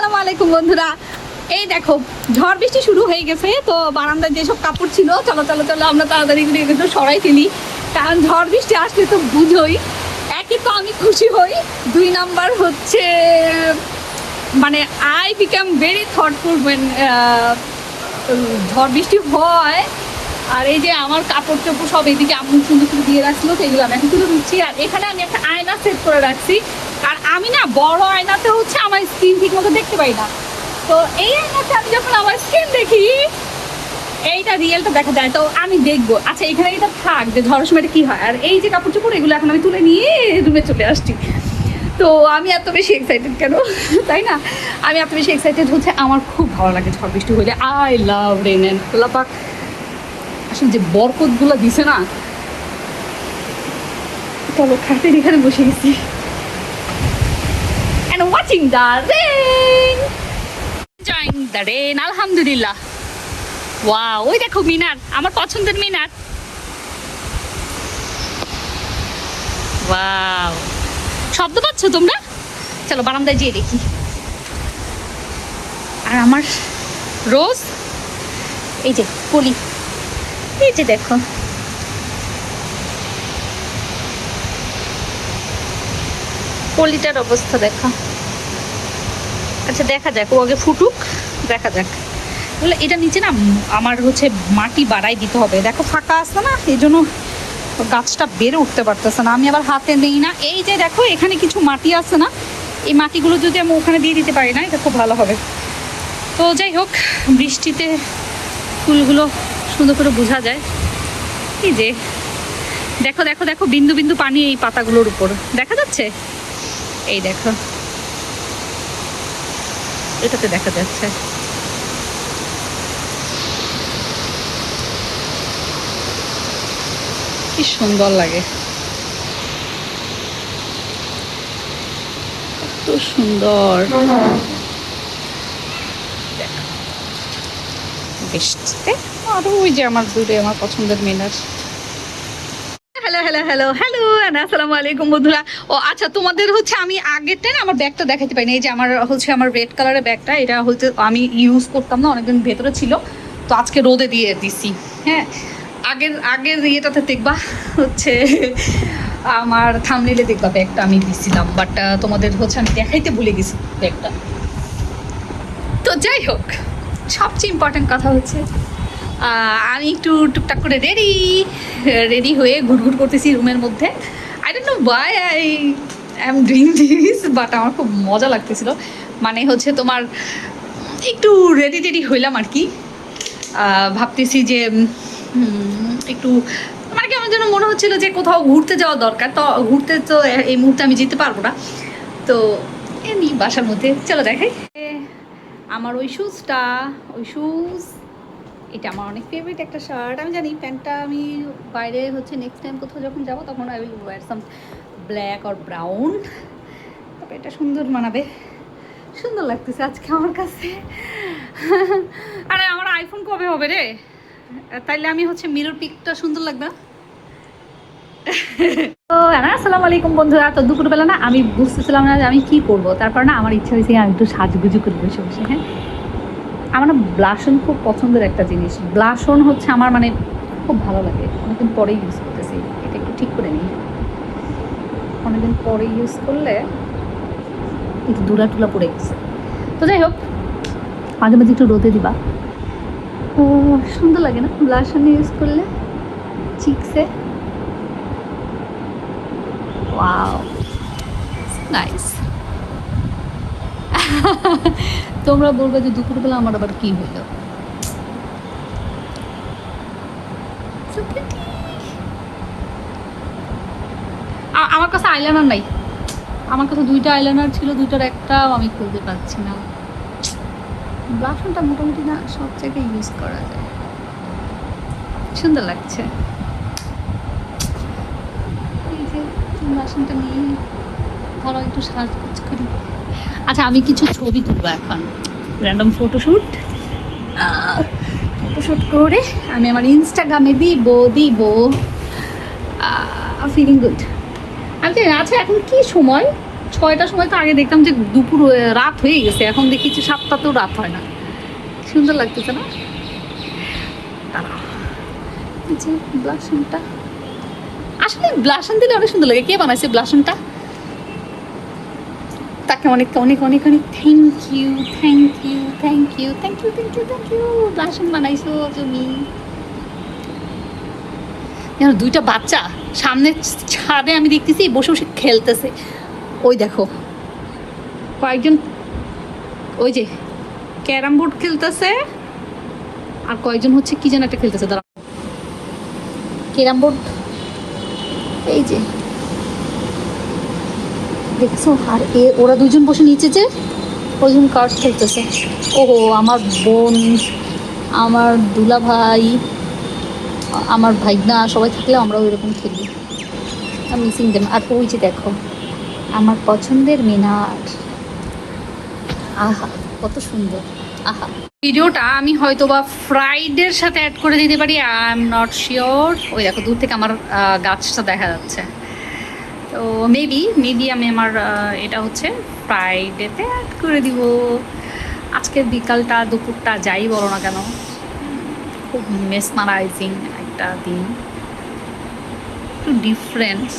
আসসালামু আলাইকুম বন্ধুরা। এই দেখো ঝড় বৃষ্টি শুরু হয়ে গেছে, তো বারান্দায় যেসব কাপড় ছিল চলো চলো চলো আমরা তাড়াতাড়ি করে কিন্তু সরাই ফেলি, কারণ ঝড় বৃষ্টি আসলে তো বুঝোই, একই তো আমি খুশি হই, 2 নাম্বার হচ্ছে মানে I become very thoughtful when ঝড় বৃষ্টি হয়। আর এই যে আমার কাপড় চোপড় সব এইদিকে আম্মু সুন্দর করে দিয়ে রাখছিল, সেগুলো আমি এখন তুলে দিচ্ছি। আর এখানে আমি একটা আয়না সেট করে রাখছি, আর আমি না বড় আয়নাতে হচ্ছে আমার স্কিন ঠিক মতো দেখতে পাই না, তো এই আয়নাতে আমি যখন আমার স্কিন দেখি এইটা রিয়েলটা দেখা যায়, তো আমি দেখবো আচ্ছা এখানে এটা থাক যে ঝড়ের সময়টা কী হয়। আর এই যে কাপড় চোপড় এগুলো এখন আমি তুলে নিয়ে রুমে চলে আসছি। তো আমি এত বেশি এক্সাইটেড কেন তাই না, আমি এত বেশি এক্সাইটেড হচ্ছে আমার খুব ভালো লাগে ঝড় বৃষ্টি হইলে। আই লাভ রেন অ্যান্ড খোলাপাক, আসলে যে বরকতগুলো দিছে না, চলো খাটের এখানে বসে গেছি and watching the rain, enjoying the rain, আলহামদুলিল্লাহ। ওয়াও, ওই দেখো মিনার, আমার পছন্দের মিনার। ওয়াও, শব্দ পাচ্ছ তোমরা? চলো বারান্দায় যেয়ে দেখি। আর আমার রোজ, এই যে কলি, এই যে দেখো কলিটার অবস্থা দেখা। আচ্ছা দেখা যাক, ও আগে ফুটুক, দেখা যাক। বলে এটা নিচে না আমার হচ্ছে মাটি বাড়াই দিতে হবে, দেখো ফাঁকা আসছে না, এই জন্য গাছটা বেড়ে উঠতে পারতেছে না। আমি আবার হাতে নেই না, এই যে দেখো এখানে কিছু মাটি আছে না, এই মাটিগুলো যদি আমি ওখানে দিয়ে দিতে পারি না, এটা খুব ভালো হবে। তো যাই হোক, বৃষ্টিতে ফুলগুলো সুন্দর করে বোঝা যায়। এই যে দেখো দেখো দেখো বিন্দু বিন্দু পানি এই পাতাগুলোর উপর দেখা যাচ্ছে, এই দেখো এটাতে দেখা যাচ্ছে। কি সুন্দর লাগে, কত সুন্দর বৃষ্টিতে। আর ওই যে আমার দূরে আমার পছন্দের মিনার। হ্যালো হ্যালো হ্যালো হ্যালো আসসালামু আলাইকুম বন্ধুরা। ও আচ্ছা, তোমাদের হচ্ছে আমি আগেরটা না আমার ব্যাগটা দেখাতে পাইনি। এই যে আমার হচ্ছে আমার রেড কালারের ব্যাগটা, এটা হচ্ছে আমি ইউজ করতাম না, অনেকদিন ভেতরে ছিল, তো আজকে রোদে দিয়ে দিছি। হ্যাঁ, আগের ইয়েটাতে দেখবা হচ্ছে আমার থাম্বনেইলে দেখবা ব্যাগটা আমি দিছিলাম, বাট তোমাদের হচ্ছে আমি দেখাইতে ভুলে গেছি ব্যাগটা। তো যাই হোক, সবচেয়ে ইম্পর্টেন্ট কথা হচ্ছে আমি একটু টুকটাক করে রেডি হয়ে ঘুরঘুর করতেছি রুমের মধ্যে। I don't know Y I am doing this, but আমার খুব মজা লাগতেছিল। মানে হচ্ছে তোমার একটু রেডি হইলাম আর কি, ভাবতেছি যে একটু মানে কেমন যেন মনে হচ্ছিল যে কোথাও ঘুরতে যাওয়া দরকার, তো ঘুরতে তো এই মুহূর্তে আমি যেতে পারবো না, তো এমনি বাসার মধ্যে। চলো দেখাই আমার ওই শুজটা, ওই শুজ, এটা আমার অনেক ফেভারিট একটা শার্ট। আমি জানি প্যান্টটা আমি বাইরে হচ্ছে নেক্সট টাইম কোথাও যখন যাবো তখন I will wear some black or brown, তবে এটা সুন্দর মানাবে, সুন্দর লাগতেছে আজকে আমার কাছে। আরে আমার আইফোন কবে হবে রে, তাইলে আমি হচ্ছে মিরর পিকটা সুন্দর লাগবে। তো আসসালামু আলাইকুম বন্ধুরা। তো দুপুরবেলা না আমি বুঝতেছিলাম না যে আমি কী করবো, তারপর না আমার ইচ্ছা হয়েছে আমি একটু সাজগুজু করে বসে বসে। হ্যাঁ, আমার না ব্লাশন খুব পছন্দের একটা জিনিস, ব্লাশন হচ্ছে আমার মানে খুব ভালো লাগে, অনেকদিন পরেই ইউজ করতেছি, এটা একটু ঠিক করে নিই, অনেকদিন পরে ইউজ করলে একটু দুলা টুলা পড়ে গেছে। তো যাই হোক, মাঝে মাঝে একটু রোদে দিবা, ও সুন্দর লাগে না ব্লাশন ইউজ করলে চিকসে। Wow, nice. তোমরা বলবে যে দুপুরবেলা আমার আবার কি হইল। আমার কাছে আইলাইনার নাই, আমার কাছে 2টা আইলাইনার ছিল, 2টার একটাও আমি খুলতে পারছি না। ব্লাশনটা মোটামুটি না সব জায়গায় ইউজ করা যায়, সুন্দর লাগছে। এই যে ব্লাশনটা নিয়ে ধরো একটু সাজগুজ করি। আচ্ছা, আমি কিছু ছবি তুলবো এখন, র্যান্ডম ফটোশ্যুট করে আমি আমার ইনস্টাগ্রামে দিব। Feeling good. আমি জানি আচ্ছা এখন কি সময়, 6টার সময় তো আগে দেখতাম যে দুপুর রাত হয়ে গেছে, এখন দেখি যে 7টাতেও রাত হয় না। সুন্দর লাগতেছে না? যে ব্লাশনটা আসলে ব্লাশন দিলে অনেক সুন্দর লাগে। কে বানাইছে ব্লাশনটা? তাকে অনেক অনেক অনেক অনেক thank you, thank you, thank you, thank you, thank you, thank you. ব্লাশন বানাইছো তুমি। দুইটা বাচ্চা সামনে ছাদে আমি দেখতেছি বসে বসে খেলতেছে। ওই দেখো কয়েকজন ওই যে ক্যারাম বোর্ড খেলতেছে, আর কয়েকজন হচ্ছে কি যেন একটা খেলতেছে। দাঁড়া, ক্যারাম বোর্ড এই যে দেখছো, আর ওরা দুজন বসে নিচে যে ওইজন কার্ড খেলতেছে। ওহো, আমার বোন, আমার দুলা ভাই, আমার ভাইগনা সবাই থাকলে আমরাও এরকম খেলি। Missing them. আর ওই যে দেখো আমার পছন্দের মিনার, আহা কত সুন্দর, আহা। ভিডিওটা আমি হয়তো বা ফ্রাইডের সাথে অ্যাড করে দিতে পারি, আই এম নট শিওর। ওই দেখো দূর থেকে আমার গাছটা দেখা যাচ্ছে। তো মেবি আমি আমার এটা হচ্ছে ফ্রাইডেতে অ্যাড করে দিব। আজকের বিকালটা দুপুরটা যাই বলো না কেন, খুব মেসমারাইজিং একটা দিন, একটু ডিফারেন্ট,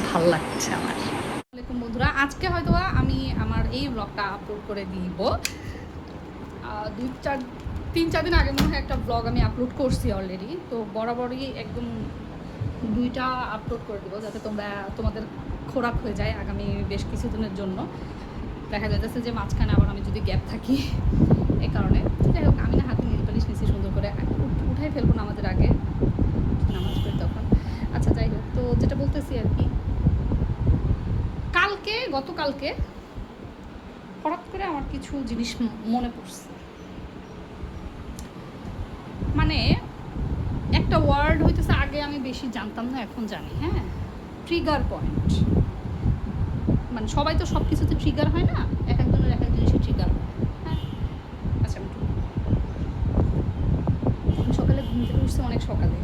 ভাল লাগছে আমার। আসসালামাইকুম বন্ধুরা, আজকে হয়তো আমি আমার এই ব্লগটা আপলোড করে দিব। 3-4 দিন আগে মনে হয় একটা ব্লগ আমি আপলোড করছি অলরেডি। তো বরাবরই একদম 2টা আপলোড করে দিব, যাতে তোমাদের খোরাক হয়ে যায় আগামী বেশ কিছুদিনের জন্য। দেখা যাচ্ছে যে মাঝখানে আবার আমি যদি গ্যাপ থাকি এই কারণে। যাই হোক, আমি না হাতে নীল পালিশ নিচ্ছি সুন্দর করে, উঠাই ফেলবো না আমাদের আগে নামাজ পড়ি তখন। আচ্ছা যাই হোক, তো যেটা বলতেছি আর কি, গতকালকে হঠাৎ করে আমার কিছু জিনিস মনে পড়ছে। মানে একটা ওয়ার্ড হইতেছে, আগে আমি বেশি জানতাম না, এখন জানি। হ্যাঁ, ট্রিগার পয়েন্ট। মানে সবাই তো সব কিছুতে ট্রিগার হয় না, এক একজনের এক এক জিনিসে ট্রিগার হয়। হ্যাঁ, আচ্ছা আমি সকালে ঘুম থেকে উঠছি অনেক সকালে।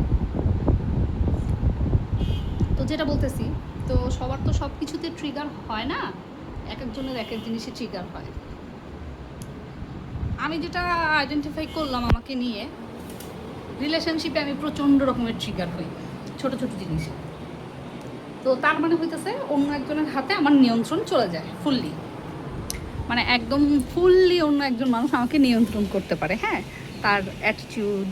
তো যেটা বলতেছি, তো সবার তো সব কিছুতে ট্রিগার হয় না, এক একজনের এক এক জিনিসে ট্রিগার হয়। আমি যেটা আইডেন্টিফাই করলাম আমাকে নিয়ে, রিলেশনশিপে আমি প্রচণ্ড রকমের ট্রিগার হই ছোট ছোট জিনিসে। তো তার মানে হইতেছে অন্য একজনের হাতে আমার নিয়ন্ত্রণ চলে যায় ফুললি, মানে একদম ফুললি অন্য একজন মানুষ আমাকে নিয়ন্ত্রণ করতে পারে। হ্যাঁ, তার অ্যাটিটিউড,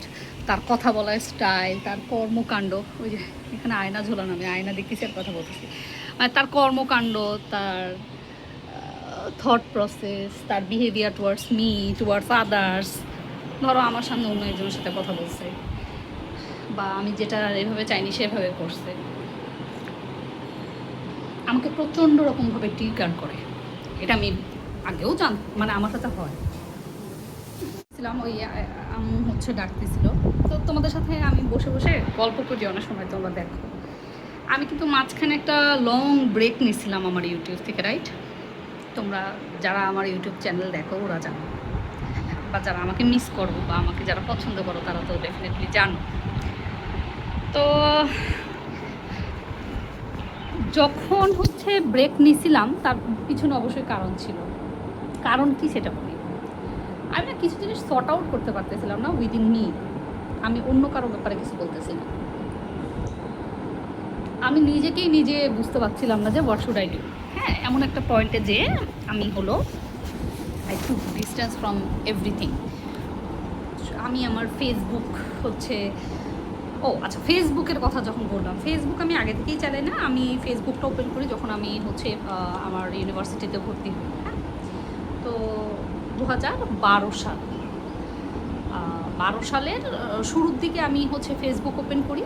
তার কথা বলার স্টাইল, তার কর্মকাণ্ড। ওই যে এখানে আয়না ঝোলানো, আমি আয়না দেখতেছি আর কথা বলতেছি। মানে তার কর্মকাণ্ড, তার থট প্রসেস, তার behaviour towards me, towards others. ধরো আমার সামনে অন্য একজনের সাথে কথা বলছে, বা আমি যেটা এভাবে চাইনি সেভাবে করছে, আমাকে প্রচণ্ড রকমভাবে ট্রিগার করে। এটা আমি আগেও মানে আমার সাথে হয়। ওই আম্মু হচ্ছে ডাকতেছিল, তো তোমাদের সাথে আমি বসে বসে গল্প করি অনেক সময়, তোমরা দেখো। আমি কিন্তু মাঝখানে একটা লং ব্রেক নিয়েছিলাম আমার ইউটিউব থেকে, রাইট? তোমরা যারা আমার ইউটিউব চ্যানেল দেখো ওরা জানো, বা যারা আমাকে মিস করো বা আমাকে যারা পছন্দ করো তারা তো ডেফিনেটলি জানো। তো যখন হচ্ছে ব্রেক নিয়েছিলাম তার পিছনে অবশ্যই কারণ ছিল। কারণ কি সেটা বলি। আমি না কিছু জিনিস সর্ট আউট করতে পারতেছিলাম না উইদিন মি। আমি অন্য কারো ব্যাপারে কিছু বলতেছি না, আমি নিজেকেই নিজে বুঝতে পারছিলাম না যে হোয়াট শুড আই ডু। হ্যাঁ, এমন একটা পয়েন্টে যে আমি হলো I took distance from everything. আমি আমার ফেসবুক হচ্ছে, ও আচ্ছা, ফেসবুকের কথা যখন বললাম, ফেসবুক আমি আগে থেকেই চালাই না। আমি ফেসবুকটা ওপেন করি যখন আমি হচ্ছে আমার ইউনিভার্সিটিতে ভর্তি হই। হ্যাঁ, তো 2012 সাল, 12 সালের শুরুর দিকে আমি হচ্ছে ফেসবুক ওপেন করি।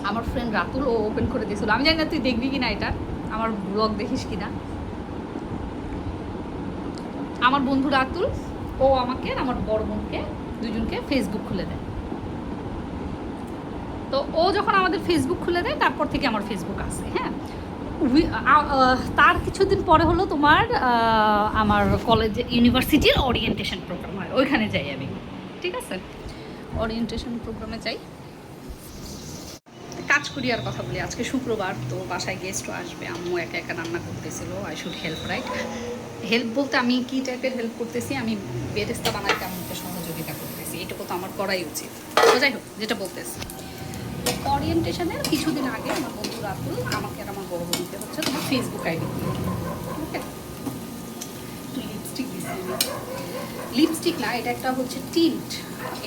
আমার ফ্রেন্ড রাতুল ও ওপেন করে দিয়েছিল। আমি জানি না তুই দেখবি কি না, এটা আমার ব্লগ দেখিস কি না। আমার বন্ধু রাতুল ও আমাকে, আমার বড় বোনকে, দুজনকে ফেসবুক খুলে দেয়। তো ও যখন আমাদের ফেসবুক খুলে দেয় তারপর থেকে আমার ফেসবুক আছে। হ্যাঁ, তার কিছুদিন পরে হলো তোমার আমার কলেজে ইউনিভার্সিটির ওরিয়েন্টেশন প্রোগ্রাম হয়, ওইখানে যাই আমি। ঠিক আছে, ওরিয়েন্টেশন প্রোগ্রামে যাই। কাজ করি আর কথা বলি। আজকে শুক্রবার, তো বাসায় গেস্টও আসবে। আম্মু একা একা রান্না করতেছিল। I should help, right? Help বলতে আমি কি টাইপের হেল্প করতেছি, আমি বেরেস্তা বানাইতে আম্মুকে সহযোগিতা করতেছি, এটুকু তো আমার করাই উচিত। তো যাই হোক, যেটা বলতেছি, ওরিয়েন্টেশনের কিছুদিন আগে আমার বন্ধু রাতুল আমাকে আর আমার বড় বোনকে হচ্ছে তোমার ফেসবুক আইডি, ওকে, লিপস্টিক দিচ্ছি। লিপস্টিক না, এটা একটা হচ্ছে টিন্ট।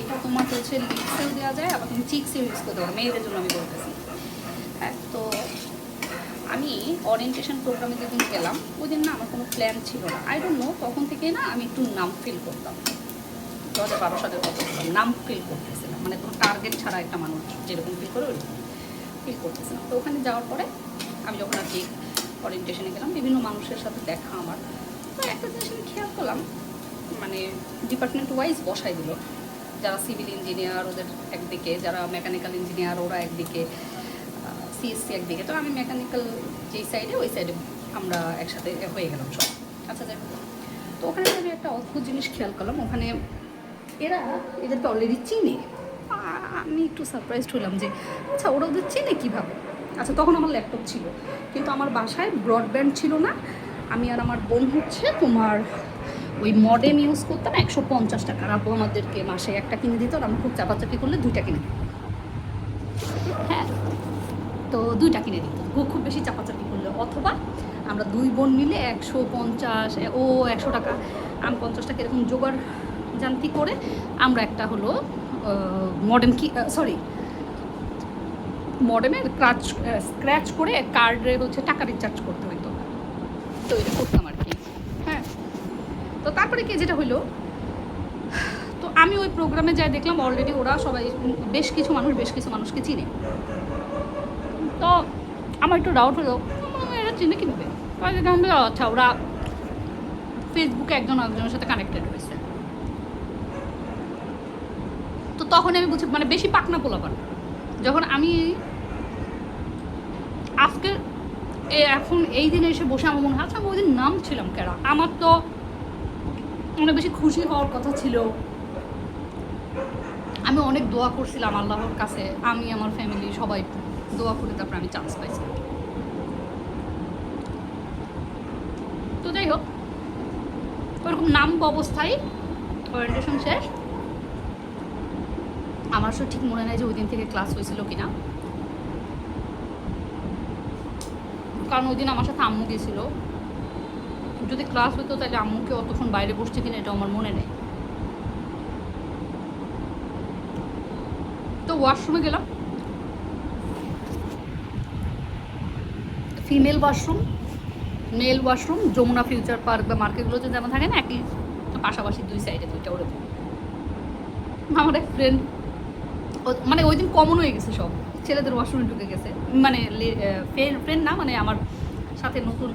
এটা তোমার হচ্ছে লিপসেও দেওয়া যায়, আবার তুমি চিক্সেও ইউজ করতে পারো, মেয়েদের জন্য আমি বলতেছি। হ্যাঁ, তো আমি ওরিয়েন্টেশন প্রোগ্রামে যেদিন গেলাম ওই দিন না আমার কোনো প্ল্যান ছিল না। আই ডোন্ট নো, তখন থেকে না আমি একটু নাম ফিল করতাম। 2012 সালের কথা বলতাম, নাম ফিল করতেছিলাম, মানে কোনো টার্গেট ছাড়া একটা মানুষ যেরকম ফিল করে ওইরকম ফিল করতেছিলাম। তো ওখানে যাওয়ার পরে আমি যখন আর কি ওরিয়েন্টেশনে গেলাম, বিভিন্ন মানুষের সাথে দেখা আমার, তো একটা জিনিস আমি খেয়াল করলাম, মানে ডিপার্টমেন্ট ওয়াইজ বসাই দিল। যারা সিভিল ইঞ্জিনিয়ার ওদের একদিকে, যারা মেকানিক্যাল ইঞ্জিনিয়ার ওরা একদিকে, সিএসসি একদিকে। তো আমি মেকানিক্যাল যেই সাইডে ওই সাইডে আমরা একসাথে হয়ে গেলাম সব। আচ্ছা, যাই হোক, তো ওখানে আমি একটা অদ্ভুত জিনিস খেয়াল করলাম, ওখানে এদেরকে অলরেডি চিনে। আমি একটু সারপ্রাইজড হলাম যে আচ্ছা ওরা ওদের চেনে কীভাবে। আচ্ছা, তখন আমার ল্যাপটপ ছিল, কিন্তু আমার বাসায় ব্রডব্যান্ড ছিল না। আমি আর আমার বোন হচ্ছে তোমার ওই মডেম ইউজ করতাম 150 টাকা। আব্বু আমাদেরকে মাসে একটা কিনে দিত, আর আমরা খুব চাপাচাপি করলে 2টা কিনে দিত। হ্যাঁ, তো 2টা কিনে দিত খুব বেশি চাপাচাপি করলে, অথবা আমরা 2 বোন মিলে 150, ও 100 টাকা, আমি 50 টাকা এরকম জোগাড় জানতি করে আমরা একটা হলো মডেম মডেমের স্ক্র্যাচ করে কার্ডে হচ্ছে টাকা রিচার্জ করতে হইতো। তো এটা করতাম আর কি। হ্যাঁ, তো তারপরে কি যেটা হইলো, তো আমি ওই প্রোগ্রামে যাই দেখলাম অলরেডি ওরা সবাই বেশ কিছু মানুষকে চিনে। তো আমার একটু ডাউট হলো, এরা চিনে কীভাবে? আচ্ছা, ওরা ফেসবুকে একজন আরেকজনের সাথে কানেক্টেড হয়েছে। তো তখন আমি বুঝি মানে বেশি পাকনা পোলাপান। যখন আমি আজকে এখন এই দিনে এসে বসে আমার মনে হয় আচ্ছা আমি ওই দিন নাম ছিলাম কেরা। আমার তো অনেক বেশি খুশি হওয়ার কথা ছিল, আমি অনেক দোয়া করছিলাম আল্লাহর কাছে, আমি আমার ফ্যামিলি সবাই দোয়া করে তারপর আমি চান্স পাইছি। তো যাই হোক, ওরকম নাম অবস্থায় ওরিয়েন্টেশন শেষ। আমার আসলে ঠিক মনে নাই যে ওই দিন থেকে ক্লাস হয়েছিল কিনা, কারণ ওই দিন আমার সাথে আম্মু গেছিলো। যদি ক্লাস হতো তাহলে আম্মুকে অতক্ষণ বাইরে বসছে কিনা এটা আমার মনে নেই। তো ওয়াশরুমে গেলাম, female washroom, male washroom, Jamuna Future Park বা মার্কেটগুলোতে যেমন থাকে না একই পাশাপাশি 2 সাইডে 2টা ওরকম। আমার এক ফ্রেন্ড, মানে ওই দিন কমন হয়ে গেছে, সব ছেলেদের ওয়াশরুমে ঢুকে গেছে, মানে ফ্রেন্ড না, মানে আমার সাথে নতুন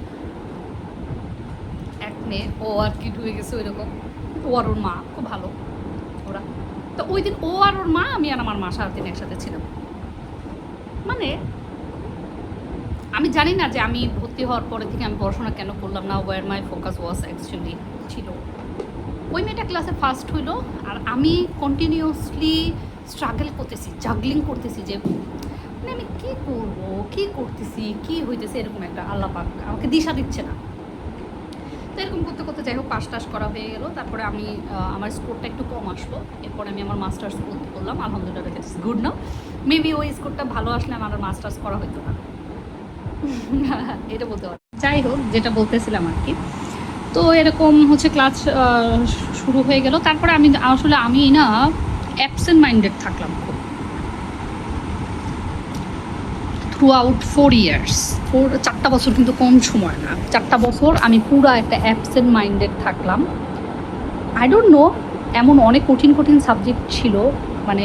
এক মেয়ে, ও আর কি ঢুকে গেছে ওই রকম। ও আর ওর মা খুব ভালো ওরা। তো ওই দিন ও আর ওর মা, আমি আর আমার মা 3 একসাথে ছিলাম। মানে আমি জানি না যে আমি ভর্তি হওয়ার পরে থেকে আমি পড়াশোনা কেন করলাম না, where my focus was actually ছিল ওই মেয়েটা ক্লাসে ফার্স্ট হইলো, আর আমি কন্টিনিউয়াসলি স্ট্রাগল করতেছি, জাগলিং করতেছি যে মানে আমি কী করবো, কী করতেছি, কী হইতেছে, এরকম একটা আল্লাহ পাক আমাকে দিশা দিচ্ছে না। তো এরকম করতে করতে যাই হোক পাস টাস করা হয়ে গেলো। তারপরে আমি আমার স্কোরটা একটু কম আসলো, এরপরে আমি আমার মাস্টার্স করলাম, আলহামদুলিল্লাহ ইটস গুড নাও। মেবি ওই স্কোরটা ভালো আসলে আমার মাস্টার্স করা হতো না, এটা বলতে পারি। যাই হোক, যেটা বলতেছিলাম আর কি, তো এরকম হচ্ছে ক্লাস শুরু হয়ে গেল। তারপরে আমি না অ্যাবসেন্ট মাইন্ডেড থাকলাম খুব থ্রু আউট 4 ইয়ার্স। 4টা বছর কিন্তু কম সময় না, 4টা বছর আমি পুরো একটা অ্যাবসেন্ট মাইন্ডেড থাকলাম। আই ডোন্ট নো, এমন অনেক কঠিন কঠিন সাবজেক্ট ছিল, মানে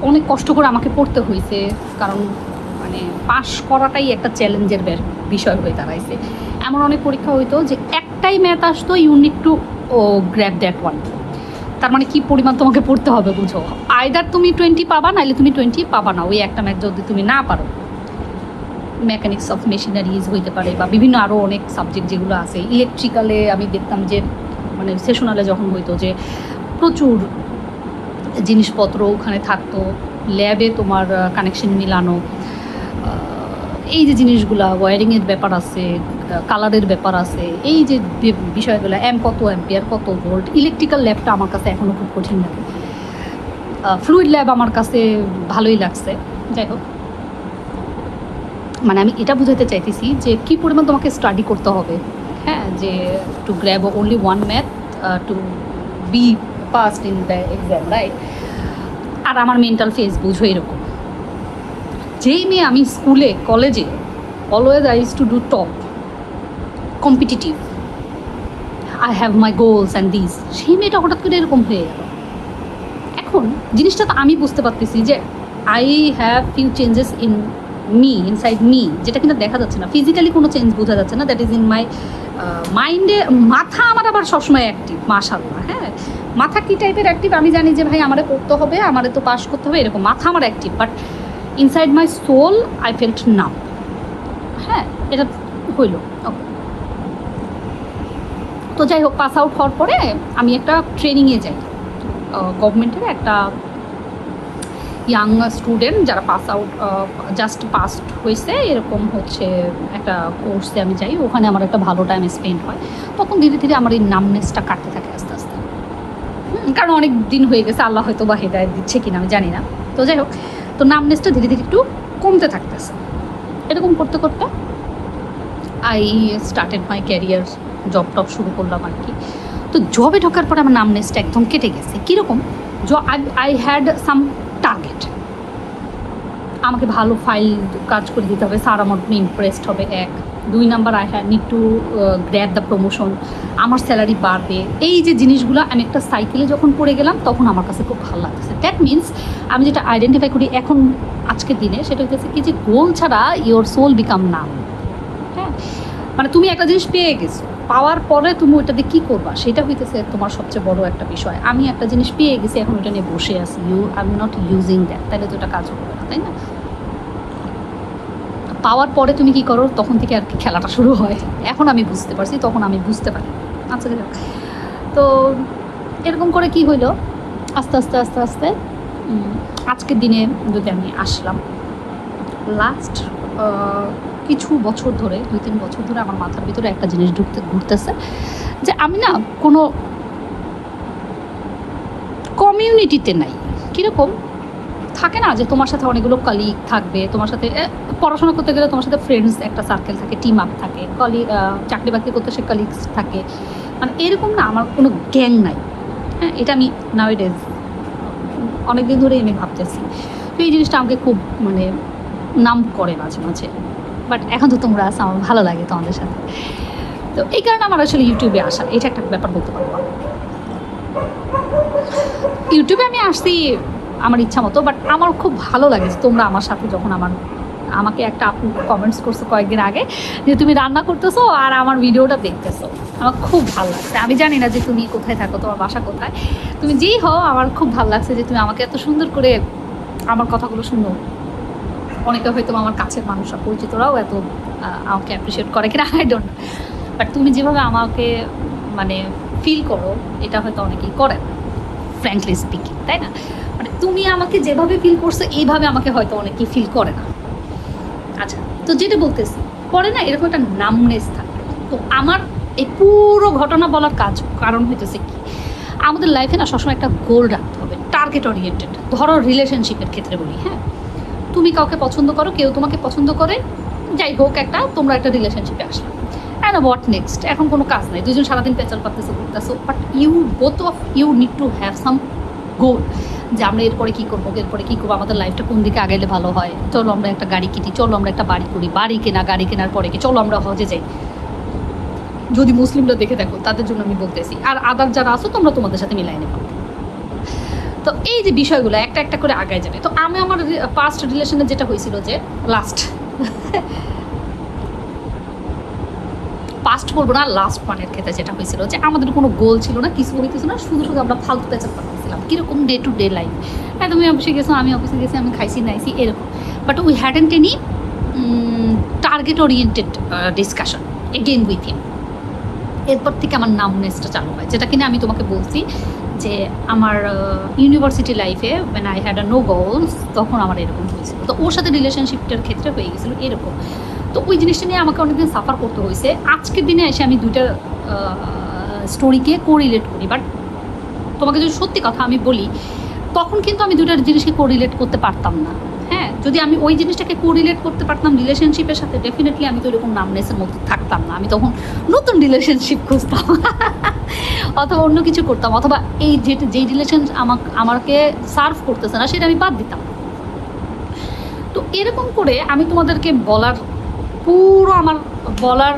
অনেক কষ্ট করে আমাকে পড়তে হয়েছে, কারণ মানে পাশ করাটাই একটা চ্যালেঞ্জের বিষয় হয়ে দাঁড়াইছে। এমন অনেক পরীক্ষা হইতো যে একটাই ম্যাথ আসতো, you need to grab that one. তার মানে কী পরিমাণ তোমাকে পড়তে হবে বুঝো, আইদার তুমি 20 পাবা, নাইলে তুমি 20 পাবা না ওই একটা ম্যাথ যদি তুমি না পারো। মেকানিক্স অফ মেশিনারিজ হইতে পারে, বা বিভিন্ন আরও অনেক সাবজেক্ট যেগুলো আছে। ইলেকট্রিক্যালে আমি দেখতাম যে মানে সেশনালে যখন হইতো যে প্রচুর জিনিসপত্র ওখানে থাকতো, ল্যাবে তোমার কানেকশন মিলানো, এই যে জিনিসগুলা, ওয়ারিংয়ের ব্যাপার আছে, কালারের ব্যাপার আছে, এই যে বিষয়গুলো, কত অ্যাম্পিয়ার, কত ভোল্ট, ইলেকট্রিক্যাল ল্যাবটা আমার কাছে এখনও খুব কঠিন লাগে। ফ্লুইড ল্যাব আমার কাছে ভালোই লাগছে। যাই হোক, মানে আমি এটা বুঝাতে চাইতেছি যে কী পরিমাণ তোমাকে স্টাডি করতে হবে, হ্যাঁ, যে to grab only one math to be passed in the exam, right? আর আমার মেন্টাল ফেস বুঝো এরকম, যেই মেয়ে আমি স্কুলে কলেজে always I use to do top, competitive, I have my goals and this, সেই মেয়েটা হঠাৎ করে এরকম হয়ে গেল। এখন জিনিসটা তো আমি বুঝতে পারতেছি যে I have few changes in me, inside me, যেটা কিন্তু দেখা যাচ্ছে না, ফিজিক্যালি কোনো চেঞ্জ বোঝা যাচ্ছে না, দ্যাট ইজ ইন মাই মাইন্ডে। মাথা আমার আবার সবসময় অ্যাক্টিভ, মাশাআল্লাহ, হ্যাঁ। মাথা কী টাইপের অ্যাক্টিভ আমি জানি যে ভাই আমারে পড়তে হবে, আমারে তো পাস করতে হবে, এরকম মাথা আমার active, but inside my soul I felt now, হ্যাঁ, এটা হইল। ওকে, তো যাই হোক, পাস আউট হওয়ার পরে আমি একটা ট্রেনিংয়ে যাই, গভর্নমেন্টের একটা ইয়াং স্টুডেন্ট যারা পাস আউট, জাস্ট পাসড হয়েছে, এরকম হচ্ছে একটা কোর্সে আমি যাই। ওখানে আমার একটা ভালো টাইম স্পেন্ড হয়। তখন ধীরে ধীরে আমার এই নামনেসটা কাটতে থাকে আস্তে আস্তে, কারণ অনেক দিন হয়ে গেছে, আল্লাহ হয়তো বা হেদায়েত দিচ্ছে কিনা আমি জানি না। তো যাই হোক, তো নামনেসটা ধীরে ধীরে একটু কমতে থাকতেছে। এরকম করতে করতে I started my career, job টব শুরু করলাম আর কি। তো জবে ঢোকার পরে আমার নামনেসটা একদম কেটে গেছে। কীরকম? আই হ্যাড সাম টার্গেট, আমাকে ভালো ফাইল কাজ করে দিতে হবে, স্যার আমার ইমপ্রেসড হবে, 1 2 number I had need to grab the promotion, আমার স্যালারি বাড়বে। এই যে জিনিসগুলো আমি একটা সাইকেলে যখন পড়ে গেলাম, তখন আমার কাছে খুব ভালো লাগতেছে। দ্যাট মিনস আমি যেটা আইডেন্টিফাই করি এখন আজকের দিনে, সেটা হচ্ছে কি যে গোল ছাড়া ইওর সোল বিকাম নাম, হ্যাঁ। মানে তুমি একটা জিনিস পেয়ে গেছো, পাওয়ার পরে তুমি ওইটা দিয়ে কী করবা, সেটা হইতেছে তোমার সবচেয়ে বড় একটা বিষয়। আমি একটা জিনিস পেয়ে গেছি, এখন ওইটা নিয়ে বসে আছি, I am not using that, তাহলে তো এটা কাজ হবে না, তাই না? পাওয়ার পরে তুমি কি করো, তখন থেকে আর কি খেলাটা শুরু হয়। এখন আমি বুঝতে পারছি, তখন আমি বুঝতে পারি। আচ্ছা, তো এরকম করে কি হইলো, আস্তে আস্তে আস্তে আস্তে আজকের দিনে যদি আমি আসলাম, লাস্ট কিছু বছর ধরে, 2-3 বছর ধরে আমার মাথার ভিতরে একটা জিনিস ঘুরতেছে যে আমি না কোনো কমিউনিটিতে নাই। কীরকম থাকে না যে তোমার সাথে অনেকগুলো কলিগ থাকবে, তোমার সাথে পড়াশোনা করতে গেলে তোমার সাথে ফ্রেন্ডস একটা সার্কেল থাকে, টিম আপ থাকে, চাকরি বাকরি করতে সে কলিগস থাকে, মানে এরকম না, আমার কোনো গ্যাং নাই, হ্যাঁ। এটা আমি নাওয়েডেজ অনেকদিন ধরেই আমি ভাবতেছি। তো এই জিনিসটা আমাকে খুব মানে নাম করে মাঝে মাঝে, বাট এখন তো তোমরা আসো, আমার ভালো লাগে তোমাদের সাথে। তো এই কারণে আমার আসলে ইউটিউবে আসা, এটা একটা ব্যাপার বলতে পারবো। ইউটিউবে আমি আসছি আমার ইচ্ছা মতো, বাট আমার খুব ভালো লাগে যে তোমরা আমার সাথে, যখন আমাকে একটা আপু কমেন্টস করছো কয়েকদিন আগে যে তুমি রান্না করতেছো আর আমার ভিডিওটা দেখতেছো, আমার খুব ভালো লাগছে। আমি জানি না যে তুমি কোথায় থাকো, তোমার বাসা কোথায়, তুমি যেই হও, আমার খুব ভালো লাগছে যে তুমি আমাকে এত সুন্দর করে আমার কথাগুলো শুনো। অনেকে হয়তো আমার কাছের মানুষরা, পরিচিতরাও এত আমাকে অ্যাপ্রিসিয়েট করে কিনা আই ডোন্ট নো, বাট তুমি যেভাবে আমাকে মানে ফিল করো, এটা হয়তো অনেকেই করে না, ফ্র্যাঙ্কলি স্পিকিং, তাই না? মানে তুমি আমাকে যেভাবে ফিল করছো, এইভাবে আমাকে হয়তো অনেকেই ফিল করে না। আচ্ছা, তো যেটা বলতেছি, পরে না এরকম একটা নামনেস থাকে। তো আমার এই পুরো ঘটনা বলার কারণ হইতেছে কি, আমাদের লাইফে না সবসময় একটা গোল রাখতে হবে, টার্গেট ওরিয়েন্টেড। ধরো রিলেশনশিপের ক্ষেত্রে বলি, হ্যাঁ, তুমি কাউকে পছন্দ করো, কেউ তোমাকে পছন্দ করে, যাই হোক, তোমরা একটা রিলেশনশিপে আসলাম, অ্যান্ড হোয়াট নেক্সট? এখন কোনো কাজ নাই, দুজন সারাদিন পেঁচাল পারতেছো, ঘুরতেছো, but both of you need to have some goal, যে আমরা এরপরে কী করবো, আমাদের লাইফটা কোন দিকে আগাইলে ভালো হয়। চলো আমরা একটা গাড়ি কিনি, চলো আমরা একটা বাড়ি করি, বাড়ি কেনার পরে কি চলো আমরা হজে যাই। যদি মুসলিমরা দেখে দেখো, তাদের জন্য আমি বলতেছি, আর আদার যারা আসো তোমরা তোমাদের সাথে মিলাই নেবো। তো এই যে বিষয়গুলো একটা একটা করে আগায় যাবে। তো আমি আমার পাস্ট রিলেশনে যেটা হয়েছিল, যে পাস্ট বলবো না, লাস্ট ওয়ানের ক্ষেত্রে যেটা হয়েছিল, যে আমাদের কোনো গোল ছিল না, কিছু হইতেছিল না, শুধু আমরা ফালতু পেঁচাল পাচ্ছিলাম। কীরকম? ডে টু ডে লাইফ, হ্যাঁ, তুমি অফিসে গেছো, আমি অফিসে গেছি, আমি খাইছি নাইছি, এরকম, but we hadn't any target oriented discussion again with him. এরপর থেকে আমার নামনেসটা চালু হয়, যেটা কিনা আমি তোমাকে বলছি যে আমার ইউনিভার্সিটি লাইফে when I had a no goals, তখন আমার এরকম হয়েছিল। তো ওর সাথে রিলেশনশিপটার ক্ষেত্রে হয়ে গেছিলো এরকম। তো ওই জিনিসটা নিয়ে আমাকে অনেকদিন সাফার করতে হয়েছে। আজকের দিনে এসে আমি দুইটা স্টোরিকে কোরিলেট করি, বাট তোমাকে যদি সত্যি কথা আমি বলি, তখন কিন্তু আমি দুইটার জিনিসকে কোরিলেট করতে পারতাম না। হ্যাঁ, যদি আমি ওই জিনিসটাকে কোরিলেট করতে পারতাম রিলেশনশিপের সাথে, ডেফিনেটলি আমি তো এরকম নামনেসের মধ্যে থাকতাম না। আমি তখন নতুন রিলেশনশিপ খুঁজতাম অথবা অন্য কিছু করতাম, অথবা যেই রিলেশন আমাকে সার্ভ করতেছে না সেটা আমি বাদ দিতাম। তো এরকম করে আমি তোমাদেরকে বলার পুরো আমার বলার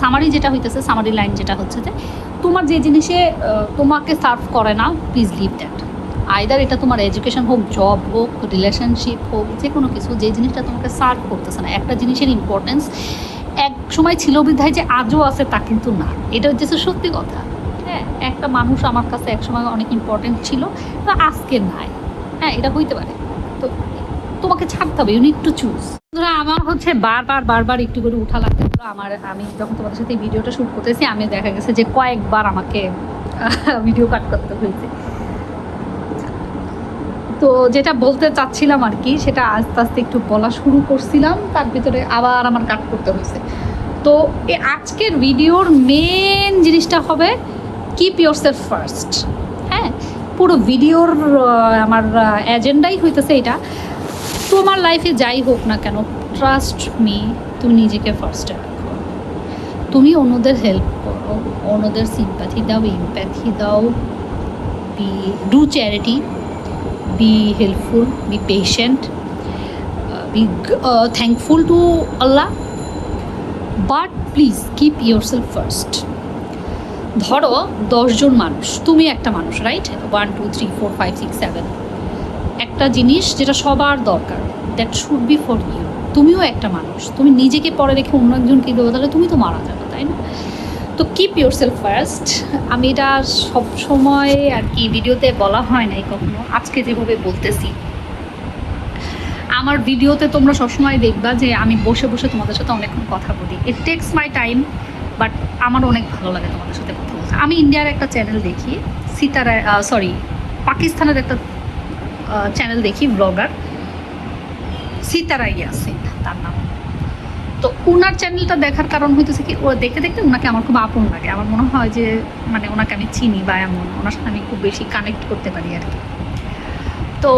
সামারি যেটা হইতেছে, সামারি লাইন যেটা হচ্ছে যে তোমার যে জিনিসে তোমাকে সার্ভ করে না, প্লিজ লিভ দ্যাট। আইদার এটা তোমার এডুকেশন হোক, জব হোক, রিলেশনশিপ হোক, যে কোনো কিছু, যে জিনিসটা তোমাকে সার্ভ করতেছে না। একটা জিনিসের ইম্পর্টেন্স এক সময় ছিল বিধায় যে আজও আছে তা কিন্তু না, এটা হচ্ছে সত্যি কথা। হ্যাঁ, একটা মানুষ আমার কাছে এক সময় অনেক ইম্পর্টেন্ট ছিল, বা আজকে নাই। হ্যাঁ, এটা হইতে পারে। তো তোমাকে ছাড়তে হবে, ইউ নিড টু চুজ। ধরো আমার হচ্ছে বারবার একটু করে উঠা লাগতে হলো। আমি যখন তোমাদের সাথে ভিডিওটা শ্যুট করতেছি, আমি দেখা গেছে যে কয়েকবার আমাকে ভিডিও কাট করতে হয়েছে। তো যেটা বলতে চাচ্ছিলাম আর কি, সেটা আস্তে আস্তে একটু বলা শুরু করছিলাম, তার ভিতরে আবার আমার কাট করতে হয়েছে। তো আজকের ভিডিওর মেন জিনিসটা হবে কিপ ইয়োরসেলফ ফার্স্ট। হ্যাঁ, পুরো ভিডিওর আমার এজেন্ডাই হইতেছে এটা। তোমার লাইফে যাই হোক না কেন, ট্রাস্ট মি, তুমি নিজেকে ফার্স্টে রাখো। তুমি অন্যদের হেল্প করো, অন্যদের সিম্প্যাথি দাও, এমপ্যাথি দাও, do charity, be helpful, be patient, be thankful to Allah, but please keep yourself first. ধরো 10 জন মানুষ, তুমি একটা মানুষ, রাইট? 1 2 3 4 5 6 7, একটা জিনিস যেটা সবার দরকার, that should be for you. তুমিও একটা মানুষ, তুমি নিজেকে পরে রেখে অন্য একজনকে দেবো, তাহলে তুমি তো মারা যাবে, তাই না? তো কিপ ইয়োরসেলফ ফার্স্ট। আমি এটা সবসময় আর কি ভিডিওতে বলা হয় নাই কখনো, আজকে যেভাবে বলতেছি। আমার ভিডিওতে তোমরা সবসময় দেখবা যে আমি বসে বসে তোমাদের সাথে অনেকক্ষণ কথা বলি। It takes my time, but আমার অনেক ভালো লাগে তোমাদের সাথে কথা বলতে। আমি ইন্ডিয়ার একটা চ্যানেল দেখি, পাকিস্তানের একটা চ্যানেল দেখি, ব্লগার সিতারা ইয়াসিন তার নাম। তো ওনার চ্যানেলটা দেখার কারণ হইতেছে কি, ও দেখতে দেখতে ওনাকে আমার খুব আপন লাগে। আমার মনে হয় যে মানে ওনাকে আমি চিনি, বা এমন ওনার সাথে আমি খুব বেশি কানেক্ট করতে পারি আর কি। তো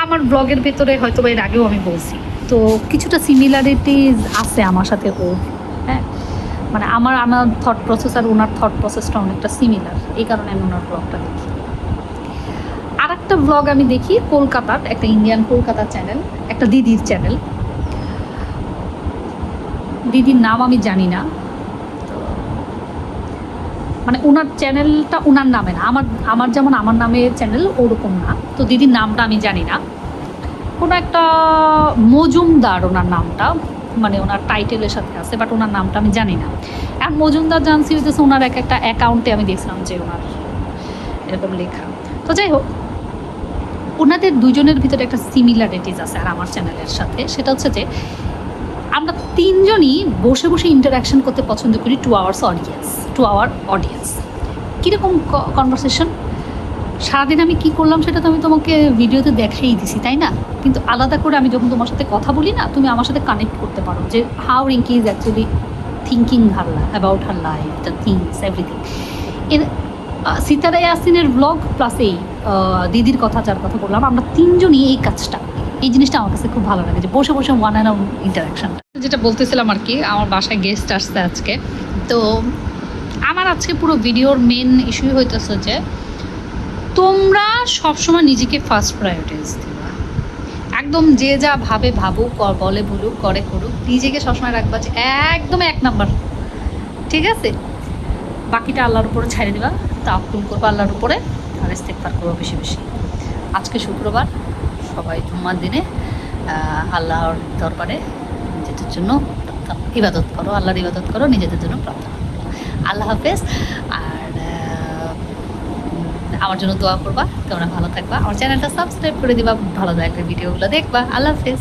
আমার ব্লগের ভেতরে হয়তো এর আগেও আমি বলছি, তো কিছুটা সিমিলারিটিজ আছে আমার সাথে ও। হ্যাঁ, মানে আমার থট প্রসেস আর ওনার থট প্রসেসটা অনেকটা সিমিলার, এই কারণে আমি ওনার ব্লগটা দেখি। আর একটা ব্লগ আমি দেখি কলকাতার, একটা ইন্ডিয়ান কলকাতার চ্যানেল, একটা দিদির চ্যানেল। দিদির নাম আমি জানি না, মানে ওনার চ্যানেলটা ওনার নামে না, আমার যেমন আমার নামে চ্যানেল ওরকম না। তো দিদির নামটা আমি জানি না, কোনো একটা মজুমদার ওনার নামটা, মানে ওনার টাইটেলের সাথে আছে, বাট ওনার নামটা আমি জানি না। আর মজুমদার জানছি হইতেছে ওনার একটা অ্যাকাউন্টে আমি দেখছিলাম যে ওনার এরকম লেখা। তো যাই হোক, ওনাদের দুজনের ভিতরে একটা সিমিলারিটিস আছে আর আমার চ্যানেলের সাথে, সেটা হচ্ছে যে আমরা তিনজনই বসে বসে ইন্টারাকশন করতে পছন্দ করি টু আওয়ার অডিয়েন্স। কীরকম কনভারসেশন, সারাদিন আমি কি করলাম সেটা তো আমি তোমাকে ভিডিওতে দেখাই দিছি, তাই না? কিন্তু আলাদা করে আমি যখন তোমার সাথে কথা বলি না, তুমি আমার সাথে কানেক্ট করতে পারো যে how Rinki is actually thinking about her life, the things, everything. Sitara ইয়াসিনের ব্লগ প্লাস এই দিদির কথা, যার কথা বললাম, আমরা তিনজনই এই কাজটা, এই জিনিসটা আমার কাছে খুব ভালো লাগে, যে বসে বসে ওয়ান অ্যান্ড ওয়ান ইন্টারাকশানটা। যেটা বলতেছিলাম আর কি, আমার বাসায় গেস্ট আসছে আজকে। তো আমার আজকে পুরো ভিডিওর মেন ইস্যু হইতেছে যে তোমরা সবসময় নিজেকে ফার্স্ট প্রায়োরিটিস দিবা। একদম যে যা ভাবে ভাবুক, বলে বলুক, করে করুক, নিজেকে সবসময় রাখবা যে একদম 1 নাম্বার, ঠিক আছে? বাকিটা আল্লাহর উপরে ছাড়ে দিবা, তাওয়াক্কুল করবা আল্লাহর উপরে, আর ইস্তেগফার করবা বেশি বেশি। আজকে শুক্রবার, সবাই জুম্মার দিনে আল্লাহর দরবারে নিজেদের জন্য ইবাদত করো, আল্লাহর ইবাদত করো, নিজেদের জন্য প্রার্থনা করো। আল্লাহ হাফেজ। আর আমার জন্য দোয়া করবা, তোমরা ভালো থাকবা, আমার চ্যানেলটা সাবস্ক্রাইব করে দিবা, ভালো লাগলে ভিডিওগুলো দেখবা। আল্লাহ হাফেজ।